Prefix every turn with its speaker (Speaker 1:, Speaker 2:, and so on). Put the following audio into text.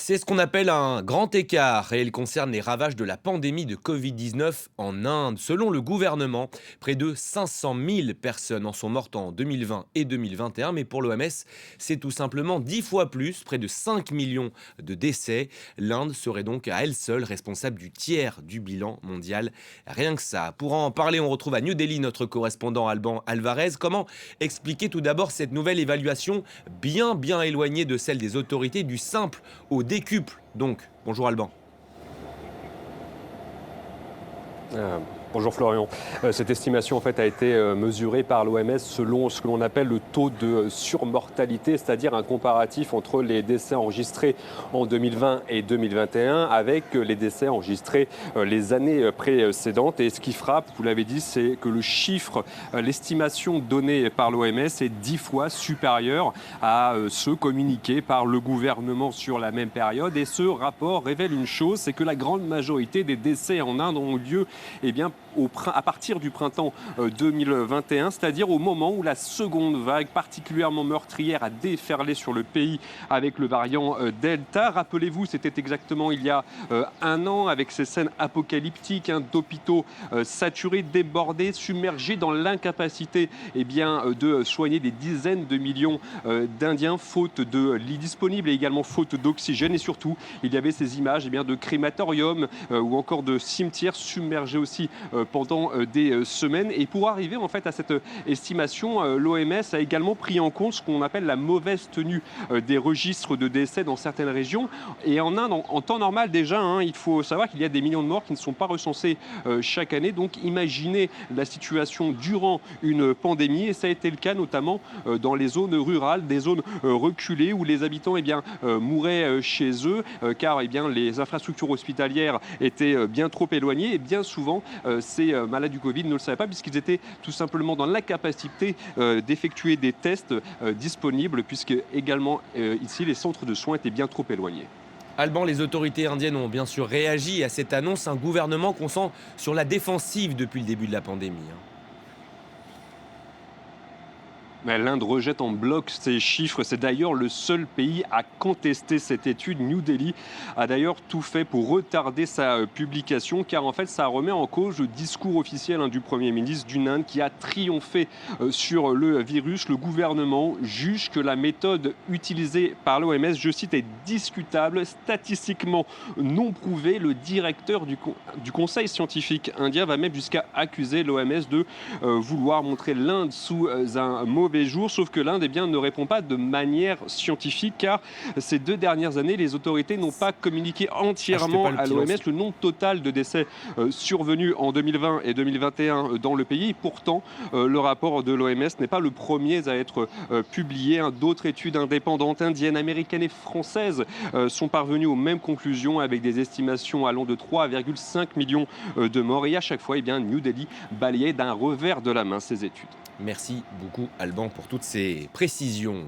Speaker 1: C'est ce qu'on appelle un grand écart et il concerne les ravages de la pandémie de Covid-19 en Inde. Selon le gouvernement, près de 500 000 personnes en sont mortes en 2020 et 2021, mais pour l'OMS, c'est tout simplement 10 fois plus, près de 5 millions de décès. L'Inde serait donc à elle seule responsable du tiers du bilan mondial. Rien que ça. Pour en parler, on retrouve à New Delhi notre correspondant Alban Alvarez. Comment expliquer tout d'abord cette nouvelle évaluation bien éloignée de celle des autorités, du simple au décuple donc. Bonjour Alban.
Speaker 2: Euh, Bonjour Florian. Cette estimation en fait a été mesurée par l'OMS selon ce que l'on appelle le taux de surmortalité, c'est-à-dire un comparatif entre les décès enregistrés en 2020 et 2021 avec les décès enregistrés les années précédentes. Et ce qui frappe, vous l'avez dit, c'est que le chiffre, l'estimation donnée par l'OMS est 10 fois supérieure à ceux communiqués par le gouvernement sur la même période. Et ce rapport révèle une chose, c'est que la grande majorité des décès en Inde ont eu lieu à partir du printemps 2021, c'est-à-dire au moment où la seconde vague particulièrement meurtrière a déferlé sur le pays avec le variant Delta. Rappelez-vous, c'était exactement il y a un an avec ces scènes apocalyptiques d'hôpitaux saturés, débordés, submergés dans l'incapacité de soigner des dizaines de millions d'Indiens faute de lits disponibles et également faute d'oxygène. Et surtout, il y avait ces images de crématoriums ou encore de cimetières submergés aussi pendant des semaines. Et pour arriver en fait à cette estimation, l'OMS a également pris en compte ce qu'on appelle la mauvaise tenue des registres de décès dans certaines régions. Et en Inde, en temps normal déjà, il faut savoir qu'il y a des millions de morts qui ne sont pas recensés chaque année. Donc imaginez la situation durant une pandémie, et ça a été le cas notamment dans les zones rurales, des zones reculées où les habitants mouraient chez eux car les infrastructures hospitalières étaient bien trop éloignées, et bien souvent ces malades du Covid ne le savaient pas puisqu'ils étaient tout simplement dans l'incapacité d'effectuer des tests disponibles, puisque également ici les centres de soins étaient bien trop éloignés.
Speaker 1: Alban, les autorités indiennes ont bien sûr réagi à cette annonce, un gouvernement qu'on sent sur la défensive depuis le début de la pandémie.
Speaker 2: Mais l'Inde rejette en bloc ces chiffres. C'est d'ailleurs le seul pays à contester cette étude. New Delhi a d'ailleurs tout fait pour retarder sa publication, car en fait ça remet en cause le discours officiel du Premier ministre d'une Inde qui a triomphé sur le virus. Le gouvernement juge que la méthode utilisée par l'OMS, je cite, est discutable, statistiquement non prouvée. Le directeur du conseil scientifique indien va même jusqu'à accuser l'OMS de vouloir montrer l'Inde sous un mauvais jour, sauf que l'Inde ne répond pas de manière scientifique, car ces 2 dernières années, les autorités n'ont pas communiqué
Speaker 1: Achetez
Speaker 2: entièrement
Speaker 1: pas le
Speaker 2: à
Speaker 1: petit
Speaker 2: l'OMS
Speaker 1: lance.
Speaker 2: le nombre total de décès survenus en 2020 et 2021 dans le pays. Et pourtant, le rapport de l'OMS n'est pas le premier à être publié. D'autres études indépendantes indiennes, américaines et françaises sont parvenues aux mêmes conclusions, avec des estimations allant de 3,5 millions de morts. Et à chaque fois, New Delhi balayait d'un revers de la main ces études.
Speaker 1: Merci beaucoup Alban pour toutes ces précisions.